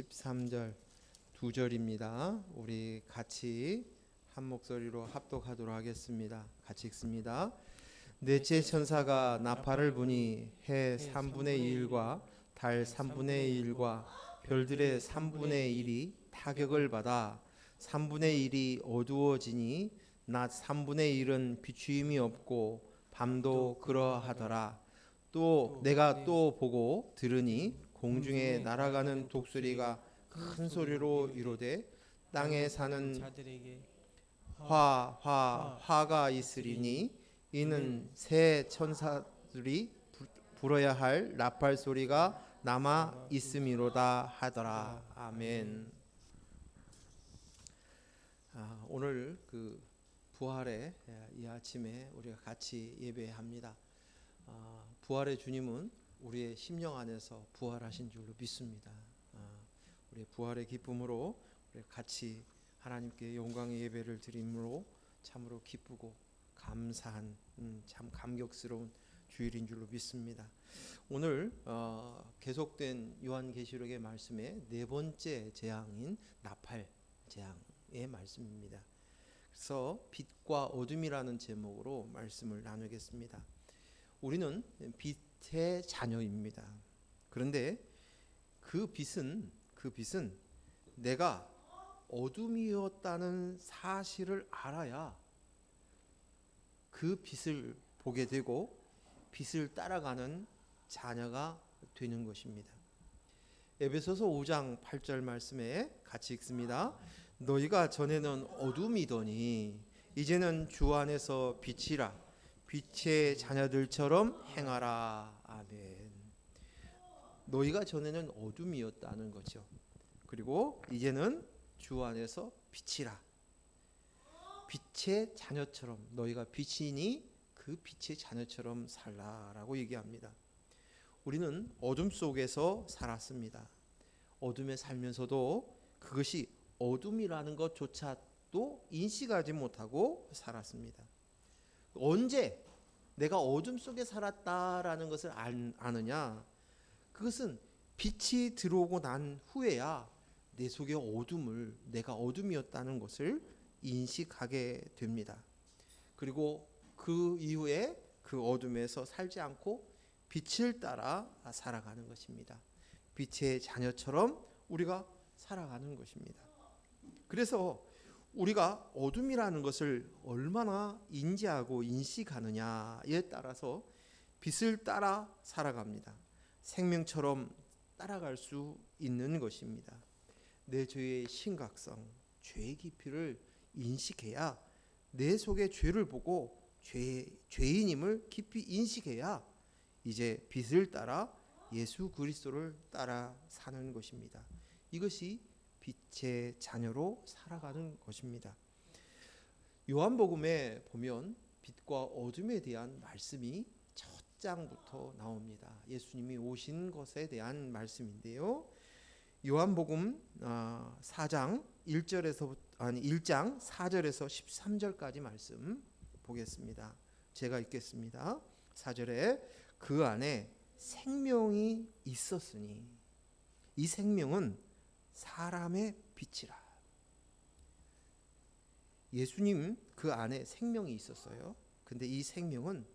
13절 두 절입니다. 우리 같이 한 목소리로 합독하도록 하겠습니다. 같이 읽습니다. 넷째 천사가 나팔을 부니 해 3분의 1과 달 3분의 1과 별들의 3분의 1이 타격을 받아 3분의 1이 어두워지니 낮 3분의 1은 비추임이 없고 밤도 그러하더라. 또 내가 또 보고 들으니 공중에 날아가는 독수리가 큰 소리로 이르되 땅에 사는 자들에게 화가 있으리니 이는 새 천사들이 불어야 할 나팔 소리가 남아 있음이로다 하더라. 아멘. 오늘 그 부활의 이 아침에 우리가 같이 예배합니다. 부활의 주님은 우리의 심령 안에서 부활하신 줄로 믿습니다. 우리의 부활의 기쁨으로 우리 같이 하나님께 영광의 예배를 드림으로 참으로 기쁘고 감사한 참 감격스러운 주일인 줄로 믿습니다. 오늘 계속된 요한계시록의 말씀의 네 번째 재앙인 나팔 재앙의 말씀입니다. 그래서 빛과 어둠이라는 제목으로 말씀을 나누겠습니다. 우리는 빛의 자녀입니다. 그런데 그 빛은 내가 어둠이었다는 사실을 알아야 그 빛을 보게 되고 빛을 따라가는 자녀가 되는 것입니다. 에베소서 5장 8절 말씀에 같이 읽습니다. 너희가 전에는 어둠이더니 이제는 주 안에서 빛이라 빛의 자녀들처럼 행하라. 아멘. 너희가 전에는 어둠이었다는 거죠. 그리고 이제는 주 안에서 빛이라. 빛의 자녀처럼 너희가 빛이니 그 빛의 자녀처럼 살라라고 얘기합니다. 우리는 어둠 속에서 살았습니다. 어둠에 살면서도 그것이 어둠이라는 것조차도 인식하지 못하고 살았습니다. 언제 내가 어둠 속에 살았다라는 것을 아느냐? 그것은 빛이 들어오고 난 후에야 내 속의 어둠을 내가 어둠이었다는 것을 인식하게 됩니다. 그리고 그 이후에 그 어둠에서 살지 않고 빛을 따라 살아가는 것입니다. 빛의 자녀처럼 우리가 살아가는 것입니다. 그래서 우리가 어둠이라는 것을 얼마나 인지하고 인식하느냐에 따라서 빛을 따라 살아갑니다. 생명처럼 따라갈 수 있는 것입니다. 내 죄의 심각성, 죄의 깊이를 인식해야 내 속의 죄를 보고 죄인임을 깊이 인식해야 이제 빛을 따라 예수 그리스도를 따라 사는 것입니다. 이것이 빛의 자녀로 살아가는 것입니다. 요한복음에 보면 빛과 어둠에 대한 말씀이 첫 장부터 나옵니다. 예수님이 오신 것에 대한 말씀인데요. 요한복음 4장 1장 4절에서 13절까지 말씀 보겠습니다. 제가 읽겠습니다. 4절에 그 안에 생명이 있었으니 이 생명은 사람의 빛이라. 예수님 그 안에 생명이 있었어요. 근데 이 생명은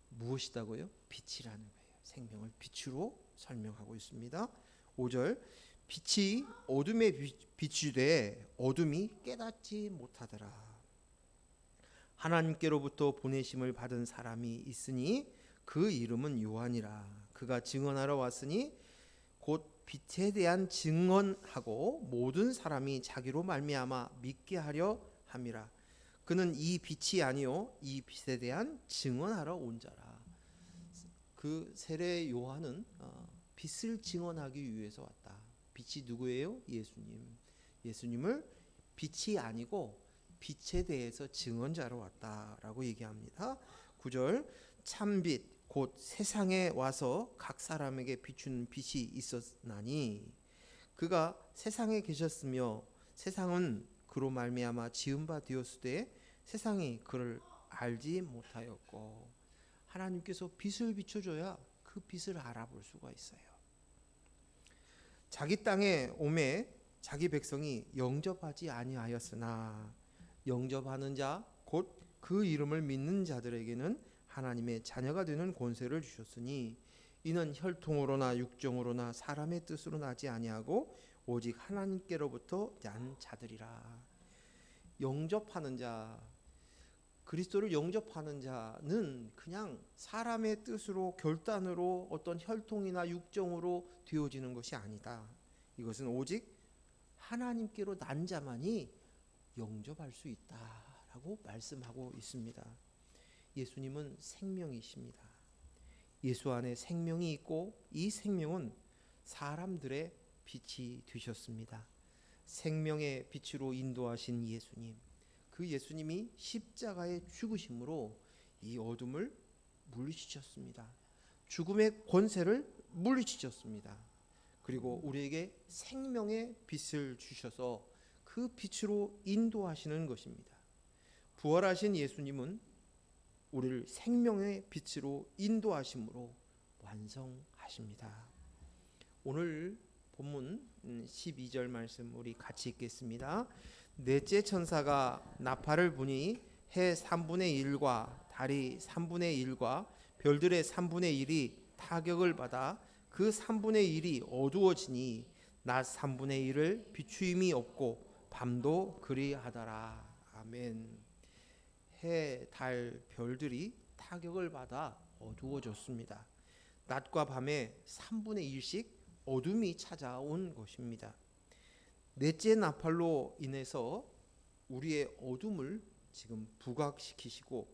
무엇이다고요? 빛이라는 거예요. 생명을 빛으로 설명하고 있습니다. 5절 빛이 어둠에 비추되 어둠이 깨닫지 못하더라. 하나님께로부터 보내심을 받은 사람이 있으니 그 이름은 요한이라. 그가 증언하러 왔으니 곧 빛에 대한 증언하고 모든 사람이 자기로 말미암아 믿게 하려 함이라. 그는 이 빛이 아니요 이 빛에 대한 증언하러 온 자라. 그 세례 요한은 빛을 증언하기 위해서 왔다. 빛이 누구예요? 예수님. 예수님을 빛이 아니고 빛에 대해서 증언자로 왔다라고 얘기합니다. 9절 참빛 곧 세상에 와서 각 사람에게 비추는 빛이 있었나니 그가 세상에 계셨으며 세상은 그로 말미암아 지은 바 되었으되 세상이 그를 알지 못하였고. 하나님께서 빛을 비춰줘야 그 빛을 알아볼 수가 있어요. 자기 땅에 오매 자기 백성이 영접하지 아니하였으나 영접하는 자 곧 그 이름을 믿는 자들에게는 하나님의 자녀가 되는 권세를 주셨으니 이는 혈통으로나 육정으로나 사람의 뜻으로 나지 아니하고 오직 하나님께로부터 난 자들이라. 영접하는 자, 그리스도를 영접하는 자는 그냥 사람의 뜻으로 결단으로 어떤 혈통이나 육정으로 되어지는 것이 아니다. 이것은 오직 하나님께로 난 자만이 영접할 수 있다라고 말씀하고 있습니다. 예수님은 생명이십니다. 예수 안에 생명이 있고 이 생명은 사람들의 빛이 되셨습니다. 생명의 빛으로 인도하신 예수님, 그 예수님이 십자가의 죽으심으로 이 어둠을 물리치셨습니다. 죽음의 권세를 물리치셨습니다. 그리고 우리에게 생명의 빛을 주셔서 그 빛으로 인도하시는 것입니다. 부활하신 예수님은 우리를 생명의 빛으로 인도하심으로 완성하십니다. 오늘 본문 12절 말씀 우리 같이 읽겠습니다. 넷째 천사가 나팔을 부니 해 3분의 1과 달이 3분의 1과 별들의 3분의 1이 타격을 받아 그 3분의 1이 어두워지니 낮 3분의 1을 비추임이 없고 밤도 그리하더라. 아멘. 해, 달, 별들이 타격을 받아 어두워졌습니다. 낮과 밤에 3분의 1씩 어둠이 찾아온 것입니다. 넷째 나팔로 인해서 우리의 어둠을 지금 부각시키시고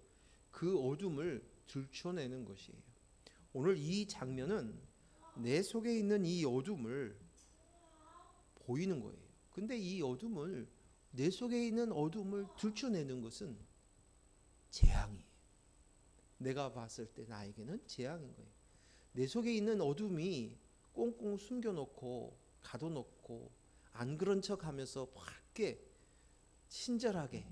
그 어둠을 들춰내는 것이에요. 오늘 이 장면은 내 속에 있는 이 어둠을 보이는 거예요. 근데 이 어둠을, 내 속에 있는 어둠을 들춰내는 것은 재앙이에요. 내가 봤을 때 나에게는 재앙인 거예요. 내 속에 있는 어둠이 꽁꽁 숨겨놓고 가둬놓고 안 그런 척하면서 밝게 친절하게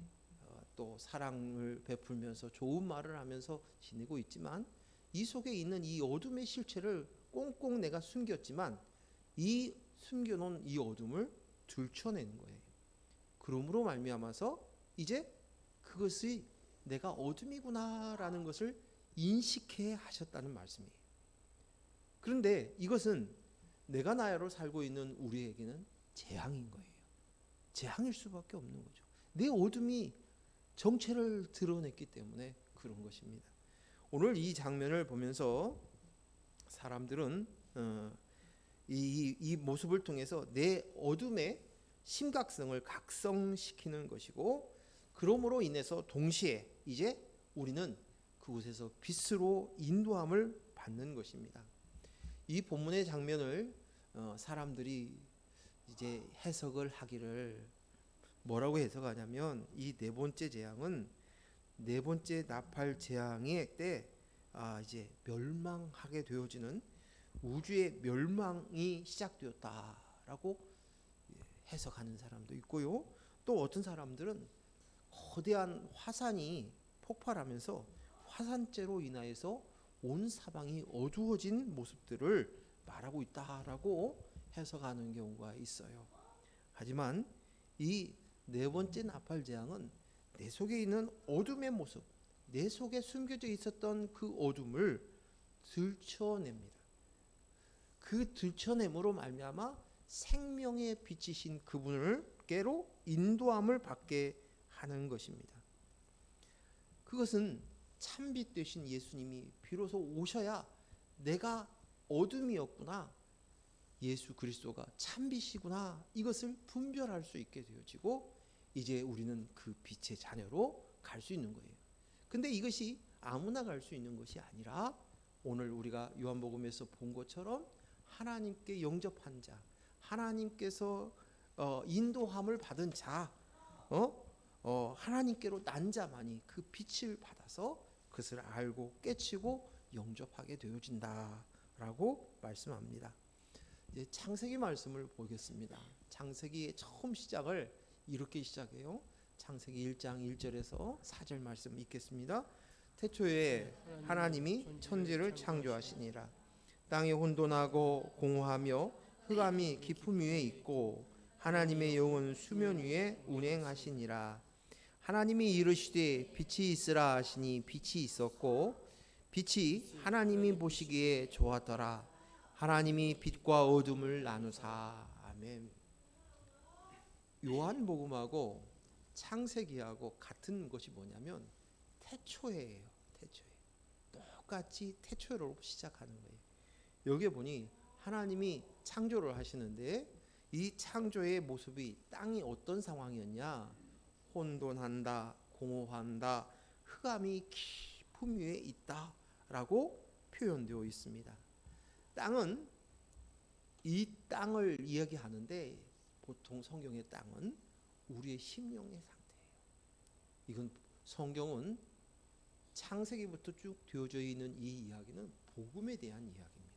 또 사랑을 베풀면서 좋은 말을 하면서 지내고 있지만 이 속에 있는 이 어둠의 실체를 꽁꽁 내가 숨겼지만 이 숨겨놓은 이 어둠을 들춰내는 거예요. 그러므로 말미암아서 이제 그것이 내가 어둠이구나라는 것을 인식해 하셨다는 말씀이에요. 그런데 이것은 내가 나야로 살고 있는 우리에게는 재앙인 거예요. 재앙일 수밖에 없는 거죠. 내 어둠이 정체를 드러냈기 때문에 그런 것입니다. 오늘 이 장면을 보면서 사람들은 이 모습을 통해서 내 어둠의 심각성을 각성시키는 것이고, 그러므로 인해서 동시에 이제 우리는 그곳에서 빛으로 인도함을 받는 것입니다. 이 본문의 장면을 사람들이 이제 해석을 하기를 뭐라고 해석하냐면, 이 네 번째 재앙은 네 번째 나팔 재앙의 때 이제 멸망하게 되어지는 우주의 멸망이 시작되었다라고 해석하는 사람도 있고요. 또 어떤 사람들은 거대한 화산이 폭발하면서 화산재로 인하여서 온 사방이 어두워진 모습들을 말하고 있다라고 해석하는 경우가 있어요. 하지만 이 네 번째 나팔 재앙은 내 속에 있는 어둠의 모습, 내 속에 숨겨져 있었던 그 어둠을 들춰냅니다. 그 들춰냄으로 말미암아 생명의 빛이신 그분을께로 인도함을 받게 하는 것입니다. 그것은 참빛 되신 예수님이 비로소 오셔야 내가 어둠이었구나, 예수 그리스도가 참빛이구나, 이것을 분별할 수 있게 되어지고 이제 우리는 그 빛의 자녀로 갈 수 있는 거예요. 근데 이것이 아무나 갈 수 있는 것이 아니라 오늘 우리가 요한복음에서 본 것처럼 하나님께 영접한 자, 하나님께서 인도함을 받은 자, 하나님께로 난 자만이 그 빛을 받아서 그것을 알고 깨치고 영접하게 되어진다라고 말씀합니다. 이제 창세기 말씀을 보겠습니다. 창세기의 처음 시작을 이렇게 시작해요. 창세기 1장 1절에서 4절 말씀 읽겠습니다. 태초에 하나님이 천지를 창조하시니라. 땅이 혼돈하고 공허하며 흑암이 깊음 위에 있고 하나님의 영은 수면 위에 운행하시니라. 하나님이 이르시되 빛이 있으라 하시니 빛이 있었고 빛이 하나님이 보시기에 좋았더라. 하나님이 빛과 어둠을 나누사. 아멘. 요한복음하고 창세기하고 같은 것이 뭐냐면 태초에예요. 태초에. 똑같이 태초로 시작하는 거예요. 여기에 보니 하나님이 창조를 하시는데 이 창조의 모습이 땅이 어떤 상황이었냐? 혼돈한다, 공허한다, 흑암이 깊음 위에 있다라고 표현되어 있습니다. 땅은 이 땅을 이야기하는데 보통 성경의 땅은 우리의 심령의 상태예요. 이건 성경은 창세기부터 쭉 되어져 있는 이 이야기는 복음에 대한 이야기입니다.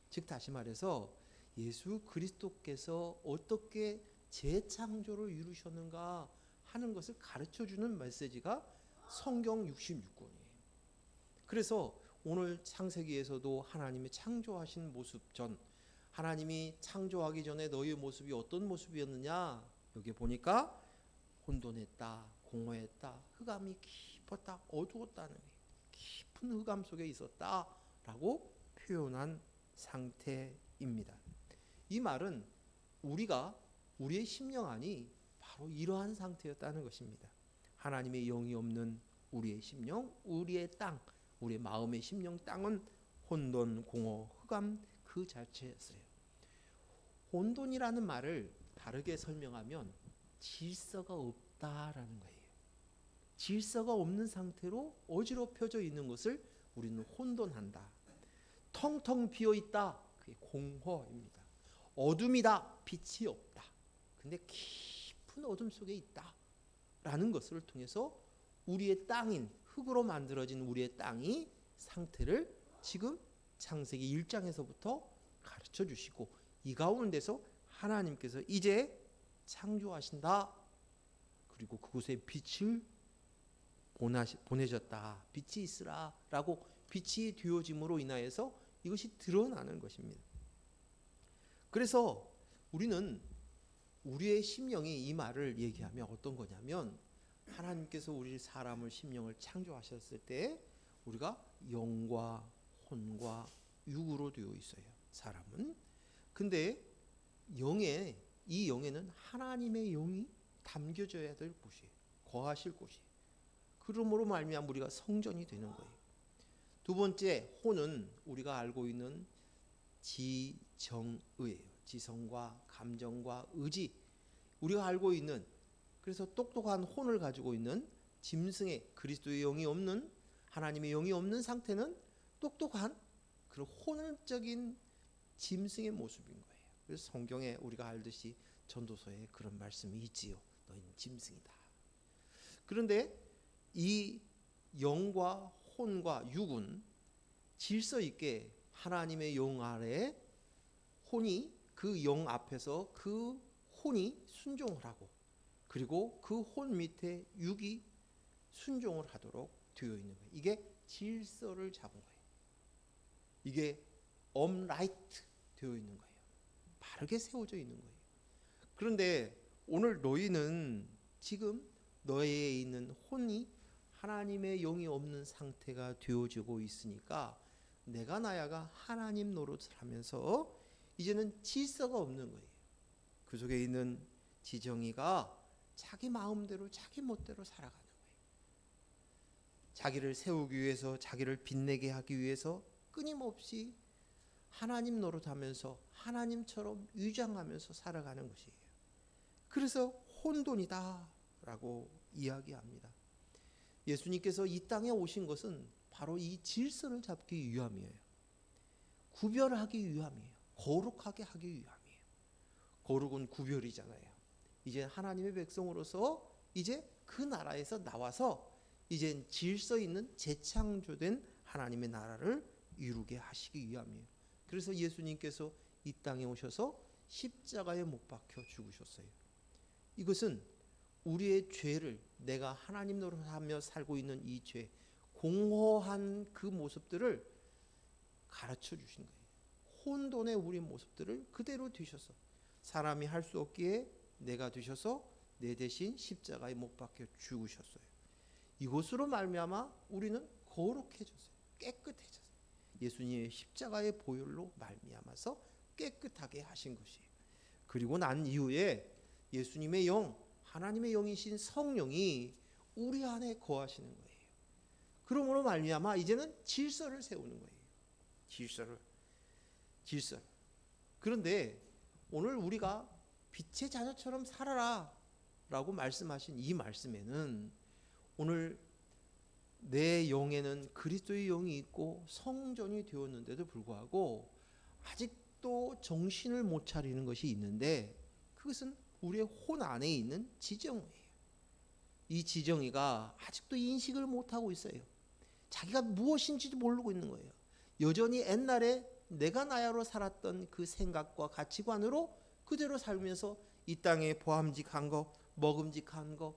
즉 다시 말해서 예수 그리스도께서 어떻게 재창조를 이루셨는가 하는 것을 가르쳐주는 메시지가 성경 66권이에요. 그래서 오늘 창세기에서도 하나님이 창조하신 모습 전, 하나님이 창조하기 전에 너희의 모습이 어떤 모습이었느냐, 여기 보니까 혼돈했다, 공허했다, 흑암이 깊었다, 어두웠다는 거예요. 깊은 흑암 속에 있었다라고 표현한 상태입니다. 이 말은 우리의 심령 안이 바로 이러한 상태였다는 것입니다. 하나님의 영이 없는 우리의 심령, 우리의 땅, 우리의 마음의 심령 땅은 혼돈, 공허, 흑암 그 자체였어요. 혼돈이라는 말을 다르게 설명하면 질서가 없다라는 거예요. 질서가 없는 상태로 어지럽혀져 있는 것을 우리는 혼돈한다. 텅텅 비어 있다. 그게 공허입니다. 어둠이다. 빛이 없다. 근데 깊은 어둠 속에 있다. 라는 것을 통해서 우리의 땅인 흙으로 만들어진 우리의 땅이 상태를 지금 창세기 1장에서부터 가르쳐 주시고 이 가운데서 하나님께서 이제 창조하신다. 그리고 그곳에 빛을 보내셨다. 빛이 있으라 라고 빛이 되어짐으로 인하여서 이것이 드러나는 것입니다. 그래서 우리는 우리의 심령이 이 말을 얘기하면 어떤 거냐면 하나님께서 우리 사람을 심령을 창조하셨을 때 우리가 영과 혼과 육으로 되어 있어요. 사람은. 근데 이 영에는 하나님의 영이 담겨져야 될 곳이에요. 거하실 곳이에요. 그러므로 말미암아 우리가 성전이 되는 거예요. 두 번째, 혼은 우리가 알고 있는 지정의예요. 지성과 감정과 의지. 우리가 알고 있는, 그래서 똑똑한 혼을 가지고 있는 짐승의 그리스도의 영이 없는, 하나님의 영이 없는 상태는 똑똑한 그런 혼을적인 짐승의 모습인 거예요. 그래서 성경에 우리가 알듯이 전도서에 그런 말씀이 있지요. 너희는 짐승이다. 그런데 이 영과 혼과 육은 질서 있게 하나님의 영 아래 혼이 그 영 앞에서 그 혼이 순종을 하고 그리고 그 혼 밑에 육이 순종을 하도록 되어 있는 거예요. 이게 질서를 잡은 거예요. 이게 업라이트 되어 있는 거예요. 바르게 세워져 있는 거예요. 그런데 오늘 너희는 지금 너희에 있는 혼이 하나님의 영이 없는 상태가 되어지고 있으니까 내가 나야가 하나님 노릇을 하면서 이제는 질서가 없는 거예요. 그 속에 있는 지정이가 자기 마음대로 자기 멋대로 살아가는 거예요. 자기를 세우기 위해서 자기를 빛내게 하기 위해서 끊임없이 하나님 노릇하면서 하나님처럼 위장하면서 살아가는 것이에요. 그래서 혼돈이다라고 이야기합니다. 예수님께서 이 땅에 오신 것은 바로 이 질서를 잡기 위함이에요. 구별하기 위함이에요. 거룩하게 하기 위함이에요. 거룩은 구별이잖아요. 이제 하나님의 백성으로서 이제 그 나라에서 나와서 이제 질서 있는 재창조된 하나님의 나라를 이루게 하시기 위함이에요. 그래서 예수님께서 이 땅에 오셔서 십자가에 못 박혀 죽으셨어요. 이것은 우리의 죄를, 내가 하나님 노릇하며 살고 있는 이 죄, 공허한 그 모습들을 가르쳐 주신 거예요. 혼돈의 우리 모습들을 그대로 되셔서 사람이 할 수 없기에 내가 되셔서 내 대신 십자가에 못 박혀 죽으셨어요. 이것으로 말미암아 우리는 거룩해졌어요. 깨끗해졌어요. 예수님의 십자가의 보혈로 말미암아서 깨끗하게 하신 것이에요. 그리고 난 이후에 예수님의 영, 하나님의 영이신 성령이 우리 안에 거하시는 거예요. 그러므로 말미암아 이제는 질서를 세우는 거예요. 질서를. 그런데 오늘 우리가 빛의 자녀처럼 살아라 라고 말씀하신 이 말씀에는 오늘 내 영에는 그리스도의 영이 있고 성전이 되었는데도 불구하고 아직도 정신을 못 차리는 것이 있는데, 그것은 우리의 혼 안에 있는 지정이에요. 이 지정이가 아직도 인식을 못하고 있어요. 자기가 무엇인지도 모르고 있는 거예요. 여전히 옛날에 내가 나야로 살았던 그 생각과 가치관으로 그대로 살면서 이 땅에 보암직한 것, 먹음직한 것,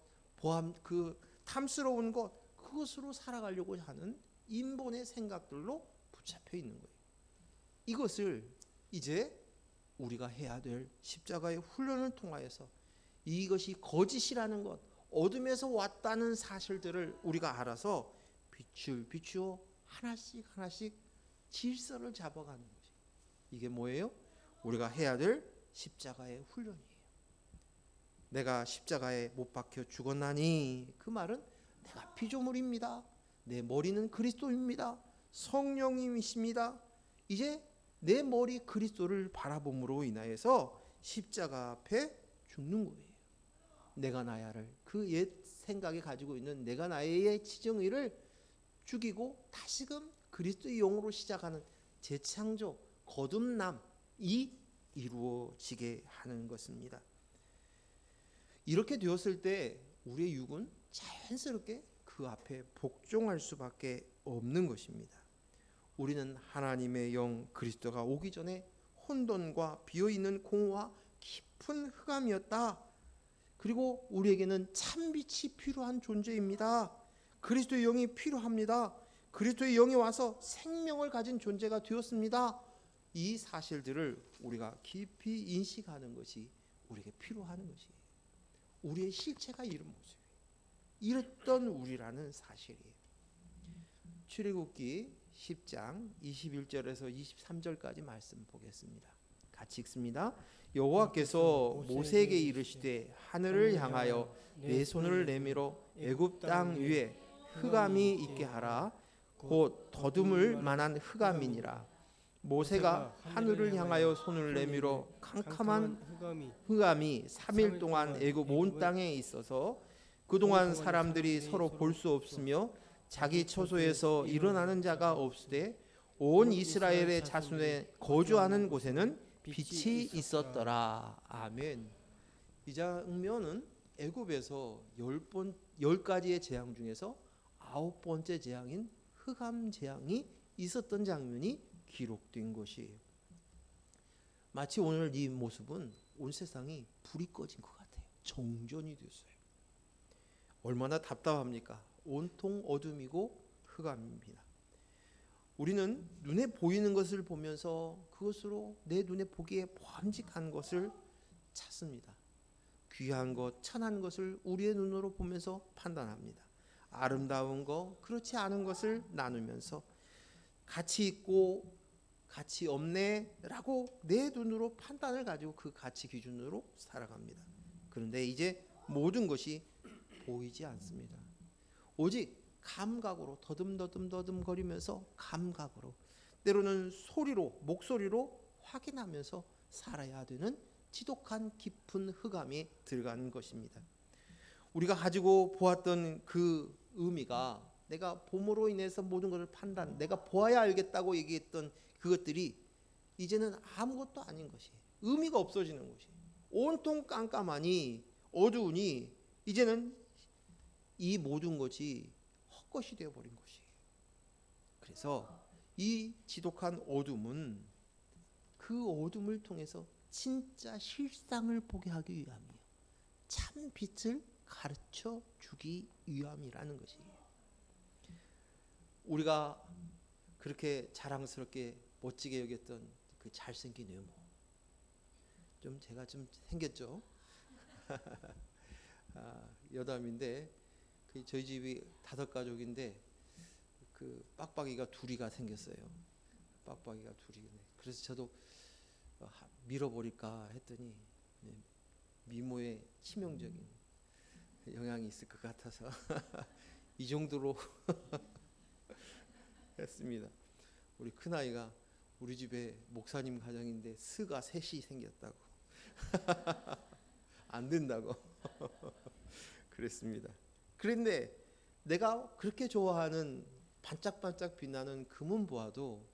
그 탐스러운 것, 그것으로 살아가려고 하는 인본의 생각들로 붙잡혀 있는 거예요. 이것을 이제 우리가 해야 될 십자가의 훈련을 통하여서 이것이 거짓이라는 것, 어둠에서 왔다는 사실들을 우리가 알아서 빛을 비추어 하나씩 질서를 잡아가는 거지. 이게 뭐예요? 우리가 해야 될 십자가의 훈련이에요. 내가 십자가에 못 박혀 죽었나니, 그 말은 내가 피조물입니다. 내 머리는 그리스도입니다. 성령님이십니다. 이제 내 머리 그리스도를 바라봄으로 인하여서 십자가 앞에 죽는 거예요. 내가 나야를, 그 옛 생각에 가지고 있는 내가 나의 지정의를 죽이고 다시금 그리스도의 영으로 시작하는 재창조, 거듭남이 이루어지게 하는 것입니다. 이렇게 되었을 때 우리의 육은 자연스럽게 그 앞에 복종할 수밖에 없는 것입니다. 우리는 하나님의 영 그리스도가 오기 전에 혼돈과 비어있는 공허와 깊은 흑암이었다. 그리고 우리에게는 참빛이 필요한 존재입니다. 그리스도의 영이 필요합니다. 그리스도의 영이 와서 생명을 가진 존재가 되었습니다. 이 사실들을 우리가 깊이 인식하는 것이 우리에게 필요한 것이에요. 우리의 실체가 이런 모습이에요. 이랬던 우리라는 사실이에요. 출애굽기 10장 21절에서 23절까지 말씀 보겠습니다. 같이 읽습니다. 여호와께서 모세에게 이르시되 하늘을 향하여 내 손을 내밀어 애굽 땅 위에 흑암이 있게 하라. 곧 더듬을 만한 흑암이니라. 모세가 하늘을 향하여 손을 내밀어 캄캄한 흑암이 3일 동안 애굽 온 땅에 있어서 그동안 사람들이 서로 볼 수 없으며 자기 처소에서 일어나는 자가 없으되 온 이스라엘의 자손에 거주하는 곳에는 빛이 있었더라. 아멘. 이 장면은 애굽에서 10가지의 재앙 중에서 9번째 재앙인 흑암 재앙이 있었던 장면이 기록된 것이에요. 마치 오늘 이 모습은 온 세상이 불이 꺼진 것 같아요. 정전이 됐어요. 얼마나 답답합니까? 온통 어둠이고 흑암입니다. 우리는 눈에 보이는 것을 보면서 그것으로 내 눈에 보기에 보암직한 것을 찾습니다. 귀한 것, 천한 것을 우리의 눈으로 보면서 판단합니다. 아름다운 것, 그렇지 않은 것을 나누면서 가치 있고 가치 없네라고 내 눈으로 판단을 가지고 그 가치 기준으로 살아갑니다. 그런데 이제 모든 것이 보이지 않습니다. 오직 감각으로 더듬 거리면서 감각으로, 때로는 소리로, 목소리로 확인하면서 살아야 되는 지독한 깊은 흑암에 들어가는 것입니다. 우리가 가지고 보았던 그 의미가, 내가 봄으로 인해서 모든 것을 판단, 내가 보아야 알겠다고 얘기했던 그것들이 이제는 아무것도 아닌 것이에요. 의미가 없어지는 것이에요. 온통 깜깜하니 어두우니 이제는 이 모든 것이 헛것이 되어버린 것이에요. 그래서 이 지독한 어둠은 그 어둠을 통해서 진짜 실상을 보게 하기 위함이에요. 참 빛을 가르쳐 주기 위함이라는 것이에요. 우리가 그렇게 자랑스럽게 멋지게 여겼던 그 잘생긴 외모. 좀 제가 좀 생겼죠. 여담인데 저희 집이 5가족인데 그 빡빡이가 2이가 생겼어요. 빡빡이가 2이. 그래서 저도 밀어버릴까 했더니 미모에 치명적인 영향이 있을 것 같아서 이 정도로 했습니다. 우리 큰아이가 우리 집에 목사님 가정인데 스가 3이 생겼다고 안 된다고 그랬습니다. 그런데 내가 그렇게 좋아하는 반짝반짝 빛나는 금은 보아도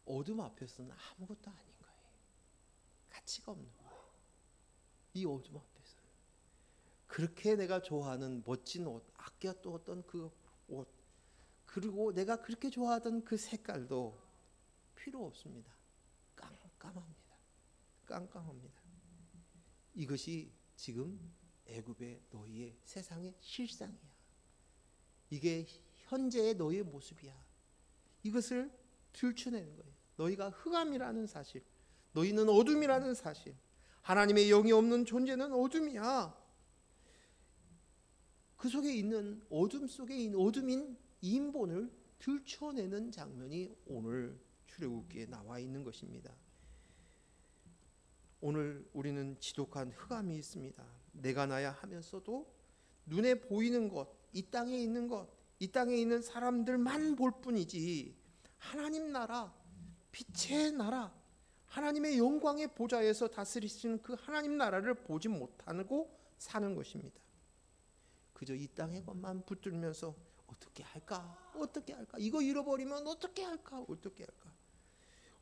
어둠 앞에서는 아무것도 아닌 거예요. 가치가 없는 거예요. 이 어둠 앞에서 그렇게 내가 좋아하는 멋진 옷, 아껴두었던 그 옷, 그리고 내가 그렇게 좋아하던 그 색깔도 필요 없습니다. 깜깜합니다. 깜깜합니다. 이것이 지금 애굽의 너희의 세상의 실상이야. 이게 현재의 너희의 모습이야. 이것을 들춰내는 거예요. 너희가 흑암이라는 사실, 너희는 어둠이라는 사실, 하나님의 영이 없는 존재는 어둠이야. 그 속에 있는 어둠 속에 있는 어둠인 인본을 들춰내는 장면이 오늘 출애굽기에 나와 있는 것입니다. 오늘 우리는 지독한 흑암이 있습니다. 내가 나야 하면서도 눈에 보이는 것, 이 땅에 있는 것, 이 땅에 있는 사람들만 볼 뿐이지 하나님 나라, 빛의 나라, 하나님의 영광의 보좌에서 다스리시는 그 하나님 나라를 보지 못하고 사는 것입니다. 그저 이 땅의 것만 붙들면서 어떻게 할까? 어떻게 할까? 이거 잃어버리면 어떻게 할까? 어떻게 할까?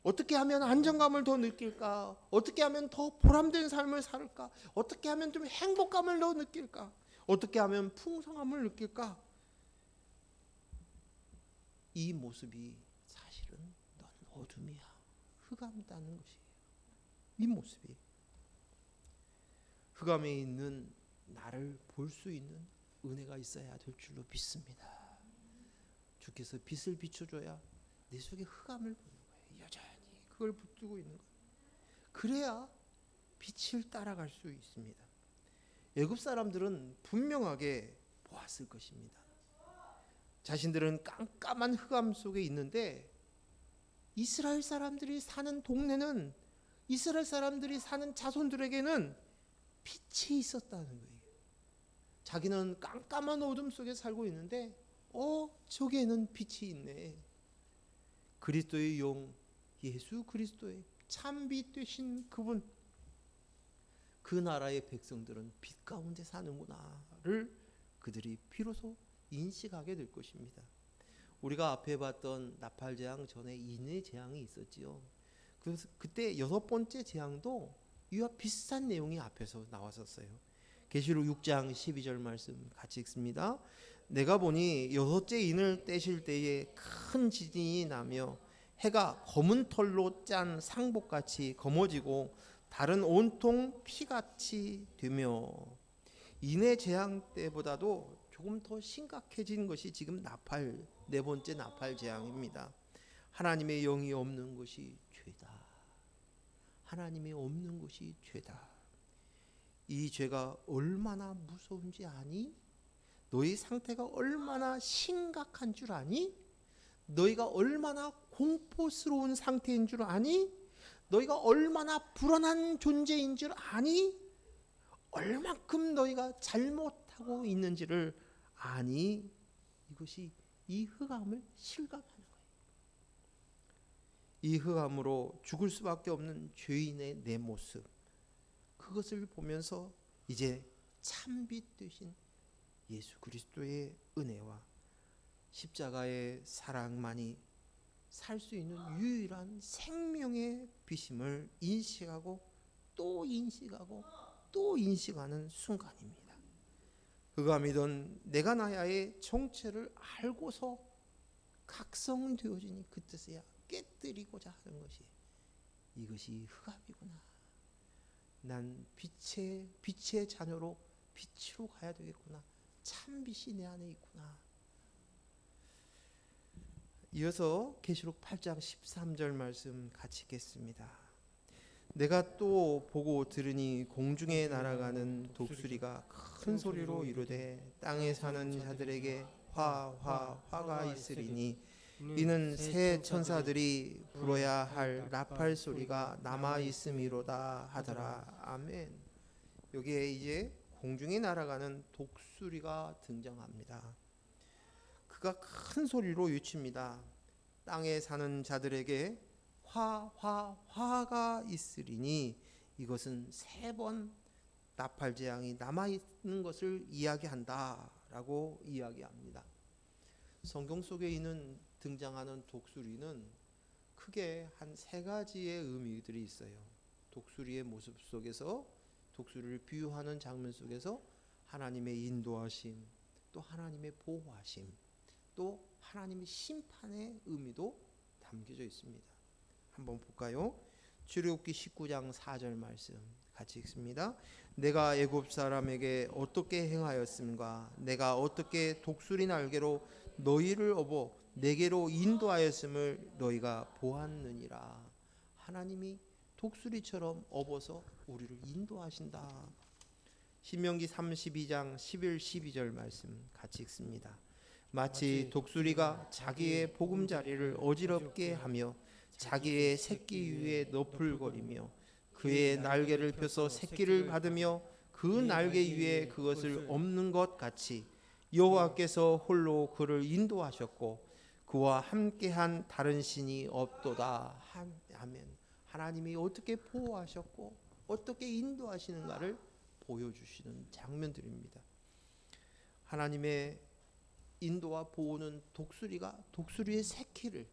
어떻게 하면 안정감을 더 느낄까? 어떻게 하면 더 보람된 삶을 살까? 어떻게 하면 좀 행복감을 더 느낄까? 어떻게 하면 풍성함을 느낄까? 이 모습이 사실은 너는 어둠이야. 흑암이라는 것이에요. 이 모습이 흑암에 있는 나를 볼 수 있는 은혜가 있어야 될 줄로 믿습니다. 주께서 빛을 비춰줘야 내 속에 흑암을 보는 거예요. 여전히 그걸 붙들고 있는 거예요. 그래야 빛을 따라갈 수 있습니다. 애굽 사람들은 분명하게 보았을 것입니다. 자신들은 깜깜한 흑암 속에 있는데 이스라엘 사람들이 사는 동네는, 이스라엘 사람들이 사는 자손들에게는 빛이 있었다는 거예요. 자기는 깜깜한 어둠 속에 살고 있는데 저기에는 빛이 있네. 그리스도의 영 예수 그리스도의 참빛 되신 그분, 그 나라의 백성들은 빛 가운데 사는구나를 그들이 비로소 인식하게 될 것입니다. 우리가 앞에 봤던 나팔 재앙 전에 인의 재앙이 있었지요. 그때 6번째 재앙도 이와 비슷한 내용이 앞에서 나왔었어요. 계시록 6장 12절 말씀 같이 읽습니다. 내가 보니 6째 인을 떼실 때에 큰 지진이 나며 해가 검은 털로 짠 상복같이 검어지고 달은 온통 피같이 되며, 인의 재앙 때보다도 조금 더 심각해진 것이 지금 4번째 나팔 재앙입니다. 하나님의 영이 없는 것이 죄다. 하나님이 없는 것이 죄다. 이 죄가 얼마나 무서운지 아니? 너희 상태가 얼마나 심각한 줄 아니? 너희가 얼마나 공포스러운 상태인 줄 아니? 너희가 얼마나 불안한 존재인 줄 아니? 얼만큼 너희가 잘못하고 있는지를 아니? 이것이 이 흑암을 실감하는 거예요. 이 흑암으로 죽을 수밖에 없는 죄인의 내 모습, 그것을 보면서 이제 참빛 되신 예수 그리스도의 은혜와 십자가의 사랑만이 살 수 있는 유일한 생명의 빛임을 인식하고 또 인식하고 또 인식하는 순간입니다. 흑암이던 내가 나야의 정체를 알고서 각성되어지니 그때서야 깨뜨리고자 하는 것이, 이것이 흑암이구나. 난 빛의 자녀로 빛으로 가야 되겠구나. 참 빛이 내 안에 있구나. 이어서 계시록 8장 13절 말씀 같이 읽겠습니다. 내가 또 보고 들으니 공중에 날아가는 독수리가 큰 소리로 이르되 땅에 사는 자들에게 화가 있으리니 이는 새 천사들이 불어야 할 나팔 소리가 남아 있음이로다 하더라. 아멘. 여기에 이제 공중에 날아가는 독수리가 등장합니다. 그가 큰 소리로 외칩니다. 땅에 사는 자들에게 화가 있으리니 이것은 3번 나팔 재앙이 남아 있는 것을 이야기한다라고 이야기합니다. 성경 속에 있는 등장하는 독수리는 크게 한 3가지의 의미들이 있어요. 독수리의 모습 속에서, 독수리를 비유하는 장면 속에서 하나님의 인도하심, 또 하나님의 보호하심, 또 하나님의 심판의 의미도 담겨져 있습니다. 한번 볼까요? 출애굽기 19장 4절 말씀 같이 읽습니다. 내가 애굽 사람에게 어떻게 행하였음과 내가 어떻게 독수리 날개로 너희를 업어 내게로 인도하였음을 너희가 보았느니라. 하나님이 독수리처럼 업어서 우리를 인도하신다. 신명기 32장 11, 12절 말씀 같이 읽습니다. 마치 독수리가 자기의 보금자리를 어지럽게 하며 자기의 새끼 위에 너풀거리며 그의 날개를 펴서 새끼를 받으며 그 날개 위에 그것을 엎는 것 같이 여호와께서 홀로 그를 인도하셨고 그와 함께한 다른 신이 없도다. 아멘. 하나님이 어떻게 보호하셨고 어떻게 인도하시는가를 보여주시는 장면들입니다. 하나님의 인도와 보호는 독수리의 새끼를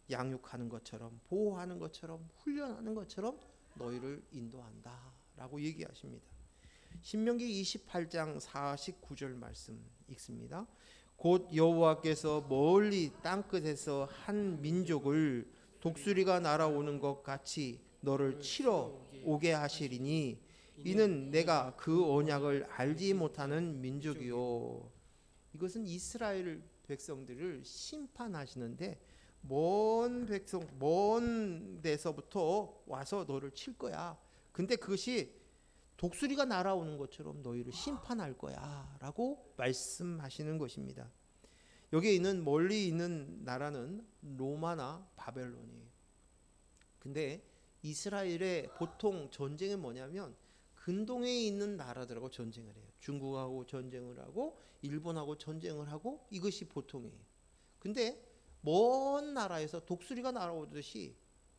양육하는 것처럼, 보호하는 것처럼, 훈련하는 것처럼 너희를 인도한다라고 얘기하십니다. 신명기 28장 49절 말씀 읽습니다. 곧 여호와께서 멀리 땅끝에서 한 민족을 독수리가 날아오는 것 같이 너를 치러 오게 하시리니 이는 내가 그 언약을 알지 못하는 민족이요. 이것은 이스라엘 백성들을 심판하시는데 먼 백성, 먼 데서부터 와서 너를 칠 거야. 근데 그것이 독수리가 날아오는 것처럼 너희를 심판할 거야 라고 말씀하시는 것입니다. 여기에 있는 멀리 있는 나라는 로마나 바벨론이에요. 근데 이스라엘의 보통 전쟁은 뭐냐면 근동에 있는 나라들하고 전쟁을 해요. 중국하고 전쟁을 하고 일본하고 전쟁을 하고 이것이 보통이에요. 근데 먼 나라에서 독수리가 날아오듯이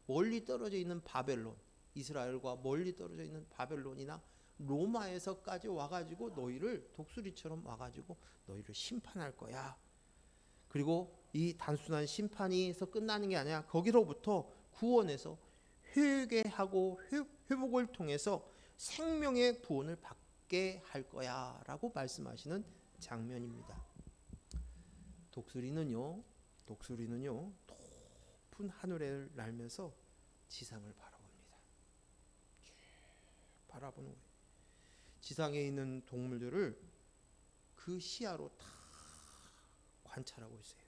멀리 떨어져 있는 바벨론, 이스라엘과 멀리 떨어져 있는 바벨론이나 로마에서까지 와가지고 너희를 독수리처럼 와가지고 너희를 심판할 거야. 그리고 이 단순한 심판이서 끝나는 게 아니라 거기로부터 구원해서 회개하고 회복을 통해서 생명의 구원을 받게 할 거야 라고 말씀하시는 장면입니다. 독수리는요 높은 하늘을 날면서 지상을 바라봅니다. 바라보는 거예요. 지상에 있는 동물들을 그 시야로 다 관찰하고 있어요.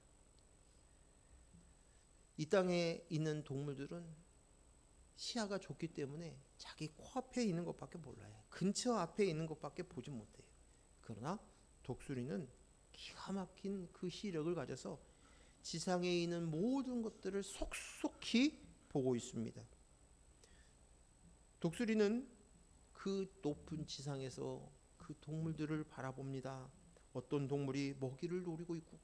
이 땅에 있는 동물들은 시야가 좁기 때문에 자기 코앞에 있는 것밖에 몰라요. 근처 앞에 있는 것밖에 보지 못해요. 그러나 독수리는 기가 막힌 그 시력을 가져서 지상에 있는 모든 것들을 속속히 보고 있습니다. 독수리는 그 높은 지상에서 그 동물들을 바라봅니다. 어떤 동물이 먹이를 노리고 있고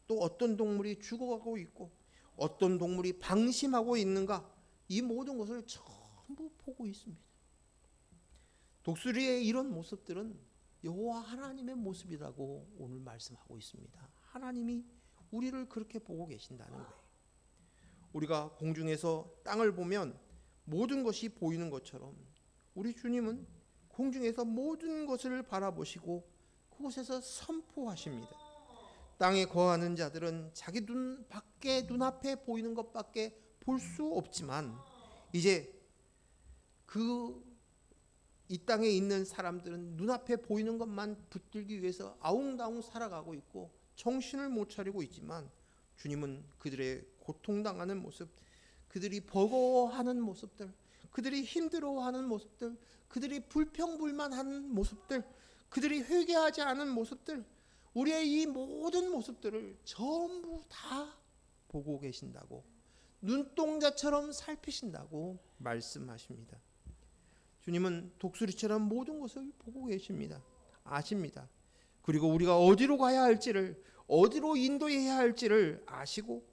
또 어떤 동물이 죽어가고 있고 어떤 동물이 방심하고 있는가, 이 모든 것을 전부 보고 있습니다. 독수리의 이런 모습들은 여호와 하나님의 모습이라고 오늘 말씀하고 있습니다. 하나님이 우리를 그렇게 보고 계신다는 거예요. 우리가 공중에서 땅을 보면 모든 것이 보이는 것처럼 우리 주님은 공중에서 모든 것을 바라보시고 그곳에서 선포하십니다. 땅에 거하는 자들은 자기 눈앞에 보이는 것밖에 볼 수 없지만 이제 이 땅에 있는 사람들은 눈앞에 보이는 것만 붙들기 위해서 아웅다웅 살아가고 있고 정신을 못 차리고 있지만 주님은 그들의 고통당하는 모습, 그들이 버거워하는 모습들, 그들이 힘들어하는 모습들, 그들이 불평불만하는 모습들, 그들이 회개하지 않은 모습들, 우리의 이 모든 모습들을 전부 다 보고 계신다고, 눈동자처럼 살피신다고 말씀하십니다. 주님은 독수리처럼 모든 것을 보고 계십니다. 아십니다. 그리고 우리가 어디로 가야 할지를, 어디로 인도해야 할지를 아시고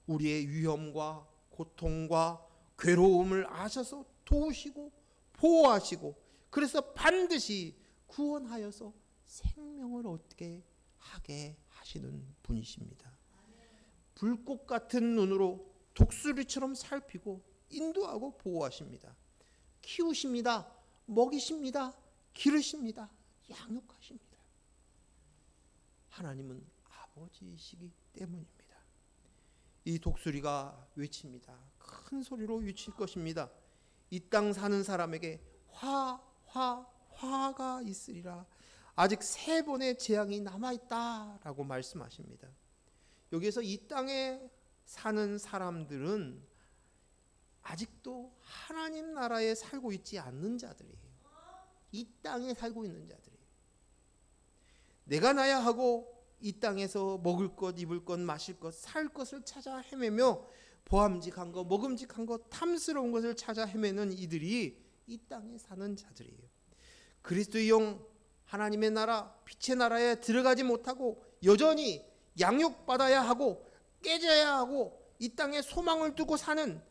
우리의 위험과 고통과 괴로움을 아셔서 도우시고 보호하시고, 그래서 반드시 구원하여서 생명을 얻게 하게 하시는 분이십니다. 불꽃 같은 눈으로 독수리처럼 살피고 인도하고 보호하십니다. 키우십니다. 먹이십니다. 기르십니다. 양육하십니다. 하나님은 아버지이시기 때문입니다. 이 독수리가 외칩니다. 큰 소리로 외칠 것입니다. 이 땅 사는 사람에게 화가 있으리라. 아직 3번의 재앙이 남아있다라고 말씀하십니다. 여기에서 이 땅에 사는 사람들은 아직도 하나님 나라에 살고 있지 않는 자들이에요. 이 땅에 살고 있는 자들이에요. 내가 나야 하고 이 땅에서 먹을 것, 입을 것, 마실 것, 살 것을 찾아 헤매며 보암직한 것, 먹음직한 것, 탐스러운 것을 찾아 헤매는 이들이 이 땅에 사는 자들이에요. 그리스도의 영 하나님의 나라, 빛의 나라에 들어가지 못하고 여전히 양육받아야 하고 깨져야 하고 이 땅에 소망을 두고 사는,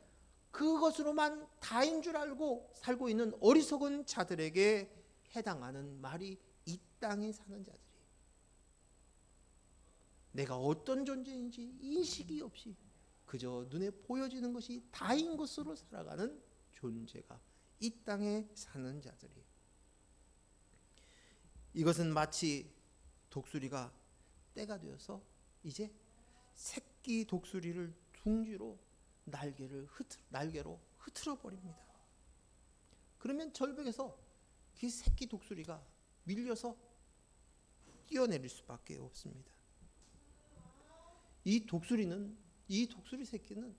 그것으로만 다인 줄 알고 살고 있는 어리석은 자들에게 해당하는 말이 이 땅에 사는 자들이에요. 내가 어떤 존재인지 인식이 없이 그저 눈에 보여지는 것이 다인 것으로 살아가는 존재가 이 땅에 사는 자들이에요. 이것은 마치 독수리가 때가 되어서 이제 새끼 독수리를 둥지로 날개로 흐트러 버립니다. 그러면 절벽에서 그 새끼 독수리가 밀려서 뛰어내릴 수밖에 없습니다. 이 독수리 새끼는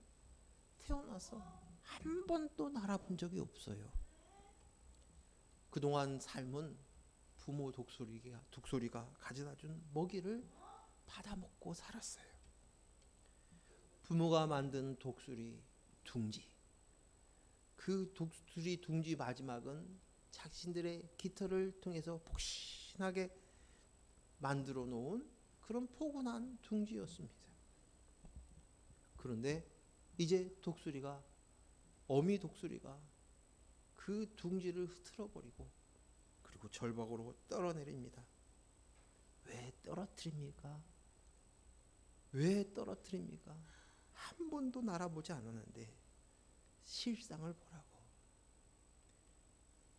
태어나서 한 번도 날아본 적이 없어요. 그동안 삶은 부모 독수리가 가져다준 먹이를 받아먹고 살았어요. 부모가 만든 독수리 둥지, 그 독수리 둥지 마지막은 자신들의 깃털을 통해서 폭신하게 만들어 놓은 그런 포근한 둥지였습니다. 그런데 이제 어미 독수리가 그 둥지를 흐트러 버리고 그리고 절벽으로 떨어내립니다. 왜 떨어뜨립니까? 왜 떨어뜨립니까? 한 번도 날아보지 않았는데 실상을 보라고.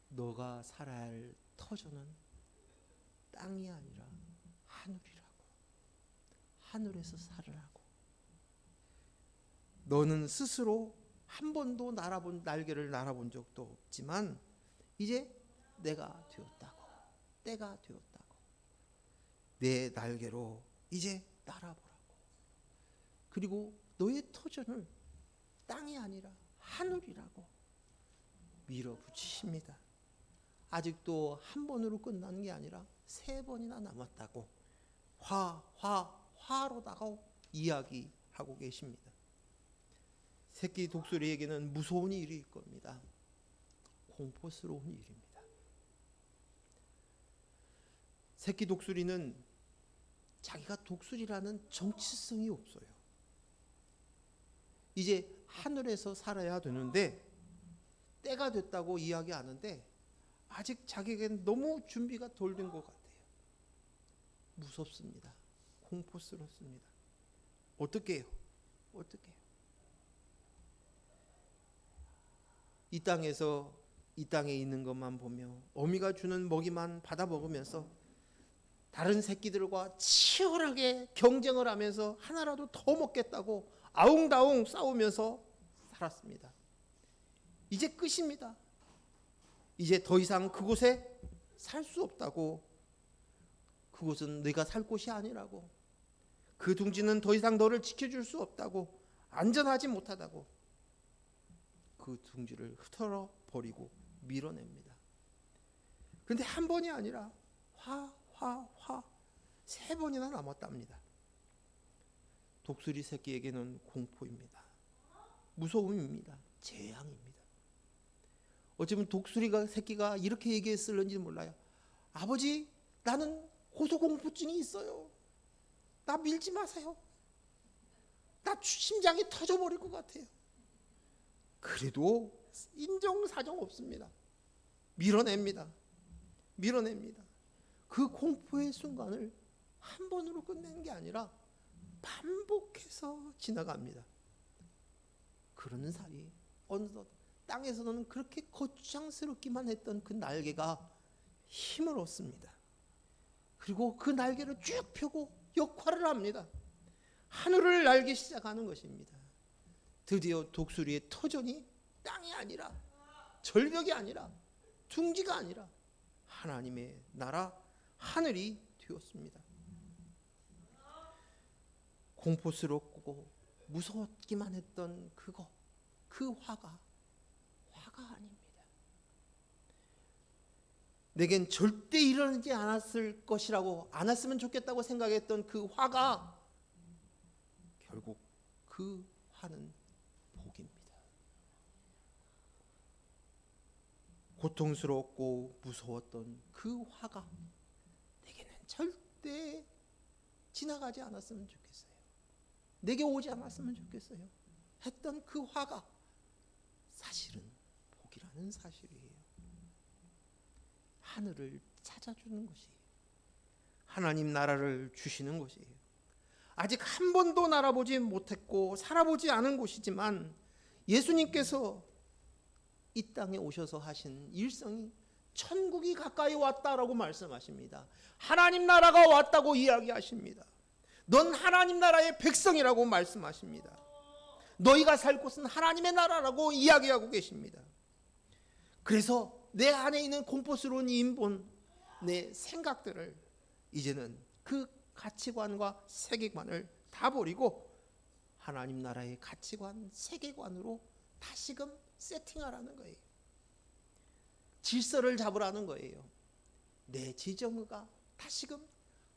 너가 살아야 할 터전은 땅이 아니라 하늘이라고. 하늘에서 살으라고. 너는 스스로 한 번도 날개를 날아본 적도 없지만 이제 내가 되었다고. 때가 되었다고. 내 날개로 이제 날아보라고. 그리고 너의 터전을 땅이 아니라 하늘이라고 밀어붙이십니다. 아직도 한 번으로 끝나는 게 아니라 3번이나 남았다고 화로다가 이야기하고 계십니다. 새끼 독수리에게는 무서운 일이 있을 겁니다. 공포스러운 일입니다. 새끼 독수리는 자기가 독수리라는 정체성이 없어요. 이제 하늘에서 살아야 되는데 때가 됐다고 이야기하는데 아직 자기에게는 너무 준비가 덜 된 것 같아요. 무섭습니다. 공포스럽습니다. 어떻게 해요? 이 땅에 있는 것만 보며 어미가 주는 먹이만 받아 먹으면서 다른 새끼들과 치열하게 경쟁을 하면서 하나라도 더 먹겠다고 아웅다웅 싸우면서 살았습니다. 이제 끝입니다. 이제 더 이상 그곳에 살 수 없다고. 그곳은 네가 살 곳이 아니라고. 그 둥지는 더 이상 너를 지켜줄 수 없다고, 안전하지 못하다고 그 둥지를 흩어러 버리고 밀어냅니다. 그런데 한 번이 아니라 세 번이나 남았답니다. 독수리 새끼에게는 공포입니다. 무서움입니다. 재앙입니다. 어쩌면 독수리가 새끼가 이렇게 얘기했을는지 몰라요. 아버지, 나는 고소공포증이 있어요. 나 밀지 마세요. 나 심장이 터져버릴 것 같아요. 그래도 인정사정 없습니다. 밀어냅니다. 그 공포의 순간을 한 번으로 끝내는 게 아니라 반복해서 지나갑니다. 그러는 사이 어느덧 땅에서는 그렇게 거창스럽기만 했던 그 날개가 힘을 얻습니다. 그리고 그 날개를 쭉 펴고 역할을 합니다. 하늘을 날기 시작하는 것입니다. 드디어 독수리의 터전이 땅이 아니라, 절벽이 아니라, 둥지가 아니라 하나님의 나라 하늘이 되었습니다. 공포스럽고 무서웠기만 했던 그거, 그 화가 아닙니다. 내겐 절대 일어나지 않았을 것이라고, 않았으면 좋겠다고 생각했던 그 화가 결국 그 화는 복입니다. 고통스럽고 무서웠던 그 화가 내게는 절대 지나가지 않았으면 좋겠어요. 내게 오지 않았으면 좋겠어요. 했던 그 화가 사실은 복이라는 사실이에요. 하늘을 찾아주는 것이, 하나님 나라를 주시는 것이에요. 아직 한 번도 날아보지 못했고 살아보지 않은 곳이지만 예수님께서 이 땅에 오셔서 하신 일성이 천국이 가까이 왔다라고 말씀하십니다. 하나님 나라가 왔다고 이야기하십니다. 넌 하나님 나라의 백성이라고 말씀하십니다. 너희가 살 곳은 하나님의 나라라고 이야기하고 계십니다. 그래서 내 안에 있는 공포스러운 인본, 내 생각들을 이제는 그 가치관과 세계관을 다 버리고 하나님 나라의 가치관, 세계관으로 다시금 세팅하라는 거예요. 질서를 잡으라는 거예요. 내 지정의가 다시금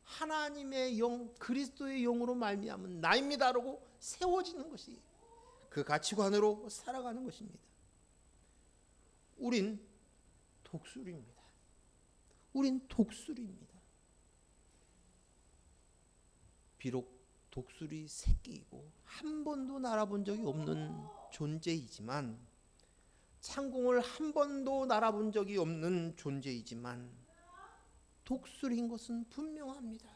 하나님의 영, 그리스도의 영으로 말미암은 나입니다라고 세워지는 것이 그 가치관으로 살아가는 것입니다. 우린 독수리입니다. 우린 독수리입니다. 비록 독수리 새끼이고 한 번도 날아본 적이 없는 존재이지만, 창공을 한 번도 날아본 적이 없는 존재이지만 독수리인 것은 분명합니다.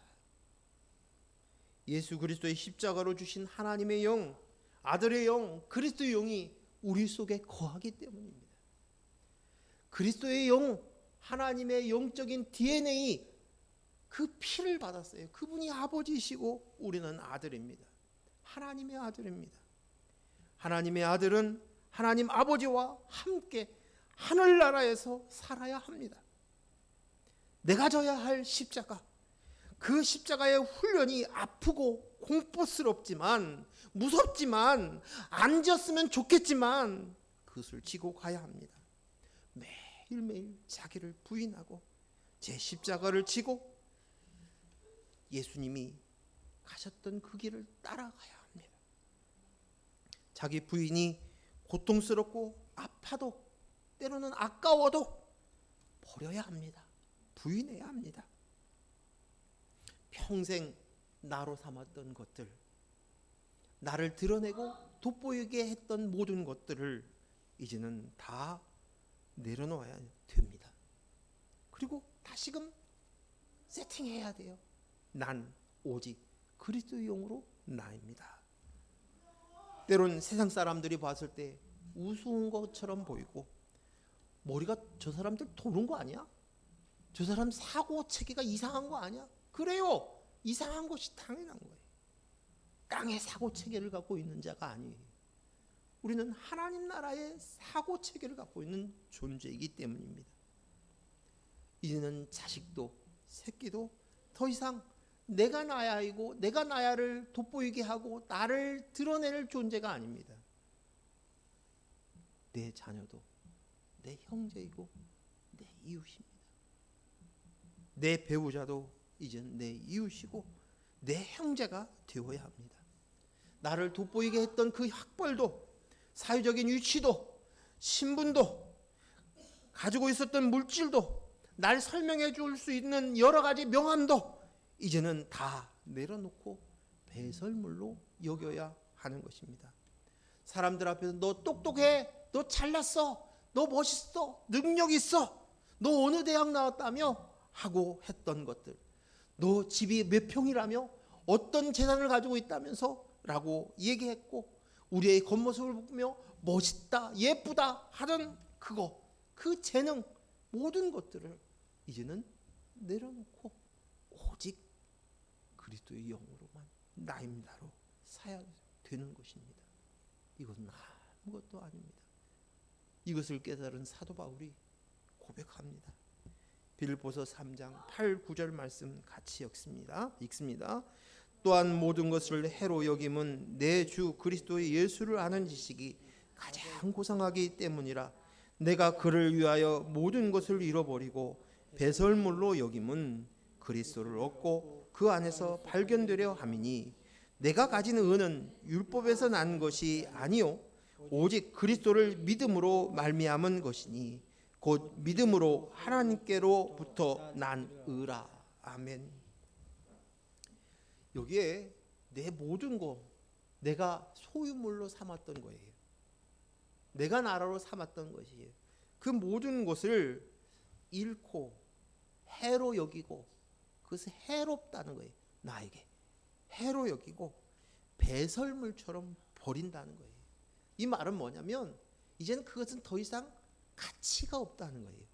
예수 그리스도의 십자가로 주신 하나님의 영, 아들의 영, 그리스도의 영이 우리 속에 거하기 때문입니다. 그리스도의 영, 하나님의 영적인 DNA, 그 피를 받았어요. 그분이 아버지시고 우리는 아들입니다. 하나님의 아들입니다. 하나님의 아들은 하나님 아버지와 함께 하늘나라에서 살아야 합니다. 내가 져야 할 십자가, 그 십자가의 훈련이 아프고 공포스럽지만, 무섭지만, 안 졌으면 좋겠지만 그것을 지고 가야 합니다. 매일매일 자기를 부인하고 제 십자가를 지고 예수님이 가셨던 그 길을 따라가야 합니다. 자기 부인이 고통스럽고 아파도, 때로는 아까워도 버려야 합니다. 부인해야 합니다. 평생 나로 삼았던 것들, 나를 드러내고 돋보이게 했던 모든 것들을 이제는 다 내려놓아야 됩니다. 그리고 다시금 세팅해야 돼요. 난 오직 그리스도의 영으로 나입니다. 때론 세상 사람들이 봤을 때 우스운 것처럼 보이고, 머리가 저 사람들 도는 거 아니야? 저 사람 사고 체계가 이상한 거 아니야? 그래요. 이상한 것이 당연한 거예요. 땅의 사고 체계를 갖고 있는 자가 아니에요. 우리는 하나님 나라의 사고 체계를 갖고 있는 존재이기 때문입니다. 이제는 자식도 새끼도 더 이상 내가 나야이고 내가 나야를 돋보이게 하고 나를 드러낼 존재가 아닙니다. 내 자녀도 내 형제이고 내 이웃입니다. 내 배우자도 이젠 내 이웃이고 내 형제가 되어야 합니다. 나를 돋보이게 했던 그 학벌도, 사회적인 위치도, 신분도, 가지고 있었던 물질도, 날 설명해 줄 수 있는 여러 가지 명함도 이제는 다 내려놓고 배설물로 여겨야 하는 것입니다. 사람들 앞에서 너 똑똑해, 너 잘났어, 너 멋있어, 능력 있어, 너 어느 대학 나왔다며 하고 했던 것들, 너 집이 몇 평이라며, 어떤 재산을 가지고 있다면서 라고 얘기했고, 우리의 겉모습을 보며 멋있다, 예쁘다 하던 그거, 그 재능, 모든 것들을 이제는 내려놓고 오직 그리스도의 영으로만 나임나로 사야 되는 것입니다. 이것은 아무것도 아닙니다. 이것을 깨달은 사도 바울이 고백합니다. 빌립보서 3장 8, 9절 말씀 같이 읽습니다. 또한 모든 것을 해로 여김은 내 주 그리스도의 예수를 아는 지식이 가장 고상하기 때문이라. 내가 그를 위하여 모든 것을 잃어버리고 배설물로 여김은 그리스도를 얻고 그 안에서 발견되려 함이니, 내가 가진 의는 율법에서 난 것이 아니요 오직 그리스도를 믿음으로 말미암은 것이니 곧 믿음으로 하나님께로부터 난 의라. 아멘. 여기에 내 모든 것, 내가 소유물로 삼았던 거예요. 내가 나라로 삼았던 것이에요. 그 모든 것을 잃고 해로 여기고, 그것이 해롭다는 거예요. 나에게 해로 여기고 배설물처럼 버린다는 거예요. 이 말은 뭐냐면 이제는 그것은 더 이상 가치가 없다는 거예요.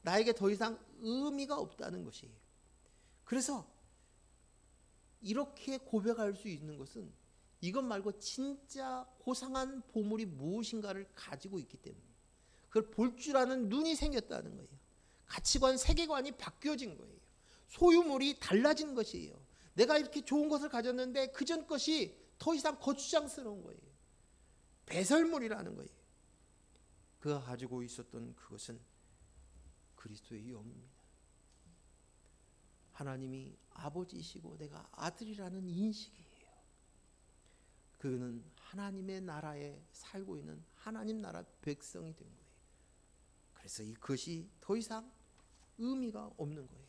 나에게 더 이상 의미가 없다는 것이에요. 그래서 이렇게 고백할 수 있는 것은 이것 말고 진짜 고상한 보물이 무엇인가를 가지고 있기 때문에, 그걸 볼 줄 아는 눈이 생겼다는 거예요. 가치관, 세계관이 바뀌어진 거예요. 소유물이 달라진 것이에요. 내가 이렇게 좋은 것을 가졌는데 그전 것이 더 이상 거추장스러운 거예요. 배설물이라는 거예요. 그가 가지고 있었던 그것은 그리스도의 영입니다. 하나님이 아버지이시고 내가 아들이라는 인식이에요. 그는 하나님의 나라에 살고 있는 하나님 나라 백성이 된 거예요. 그래서 이것이 더 이상 의미가 없는 거예요.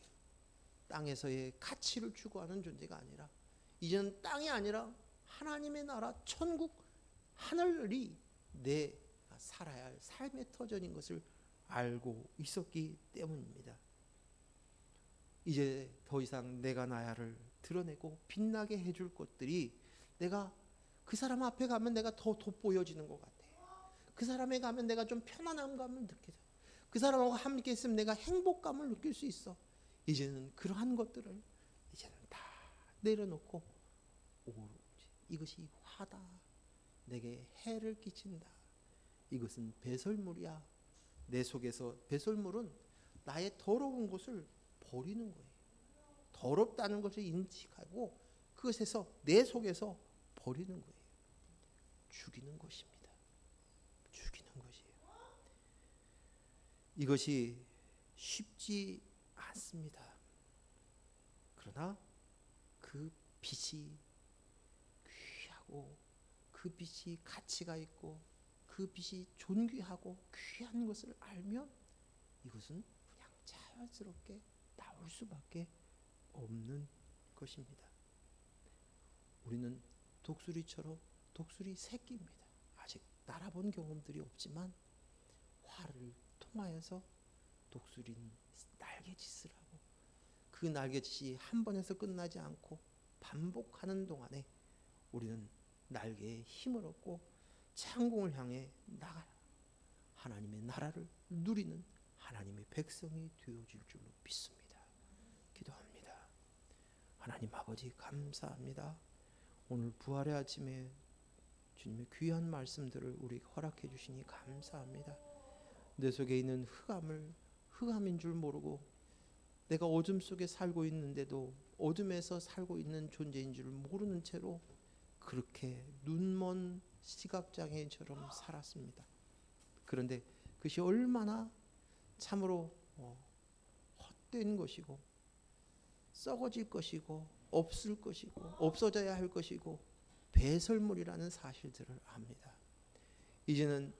땅에서의 가치를 추구하는 존재가 아니라 이제는 땅이 아니라 하나님의 나라 천국 하늘이 내가 살아야 할 삶의 터전인 것을 알고 있었기 때문입니다. 이제 더 이상 내가 나야를 드러내고 빛나게 해줄 것들이, 내가 그 사람 앞에 가면 내가 더 돋보여지는 것 같아요. 그 사람에 가면 내가 좀 편안함감을 느껴요. 그 사람하고 함께 있으면 내가 행복감을 느낄 수 있어. 이제는 그러한 것들을 이제는 다 내려놓고 오로지 이것이 화다, 내게 해를 끼친다, 이것은 배설물이야. 내 속에서 배설물은 나의 더러운 것을 버리는 거예요. 더럽다는 것을 인식하고 그것에서 내 속에서 버리는 거예요. 죽이는 것입니다. 죽이는 것이에요. 이것이 쉽지 않습니다. 그러나 그 빛이 귀하고 그 빛이 가치가 있고 그 빛이 존귀하고 귀한 것을 알면 이것은 그냥 자연스럽게 나올 수밖에 없는 것입니다. 우리는 독수리처럼 독수리 새끼입니다. 아직 날아본 경험들이 없지만 화를 통하여서 독수리는 날개짓을 하고 그 날개짓이 한 번에서 끝나지 않고 반복하는 동안에 우리는 날개에 힘을 얻고 창공을 향해 나가 하나님의 나라를 누리는 하나님의 백성이 되어질 줄로 믿습니다. 기도합니다. 하나님 아버지 감사합니다. 오늘 부활의 아침에 주님의 귀한 말씀들을 우리에게 허락해 주시니 감사합니다. 내 속에 있는 흑암을 흑암인 줄 모르고 내가 어둠 속에 살고 있는데도 어둠에서 살고 있는 존재인 줄 모르는 채로 그렇게 눈먼 시각장애인처럼 살았습니다. 그런데 그것이 얼마나 참으로 헛된 것이고 썩어질 것이고 없을 것이고 없어져야 할 것이고 배설물이라는 사실들을 압니다. 이제는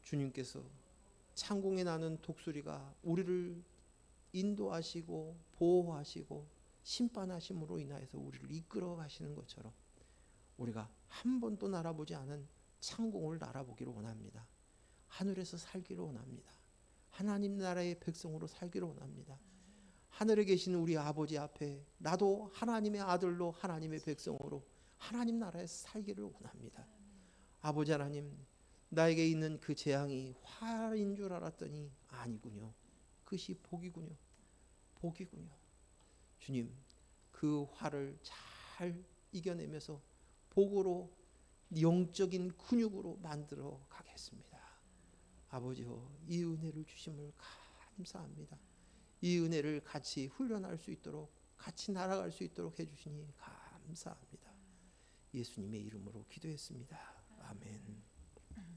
주님께서 창공에 나는 독수리가 우리를 인도하시고 보호하시고 심판하심으로 인하여서 우리를 이끌어 가시는 것처럼 우리가 한 번도 날아보지 않은 창공을 날아보기를 원합니다. 하늘에서 살기를 원합니다. 하나님 나라의 백성으로 살기를 원합니다. 하늘에 계신 우리 아버지 앞에 나도 하나님의 아들로 하나님의 백성으로 하나님 나라에서 살기를 원합니다. 아버지 하나님, 나에게 있는 그 재앙이 화인 줄 알았더니 아니군요. 그것이 복이군요. 복이군요. 주님, 그 화를 잘 이겨내면서 복으로 영적인 근육으로 만들어 가겠습니다. 아버지여, 이 은혜를 주심을 감사합니다. 이 은혜를 같이 훈련할 수 있도록 같이 날아갈 수 있도록 해주시니 감사합니다. 예수님의 이름으로 기도했습니다. 아멘.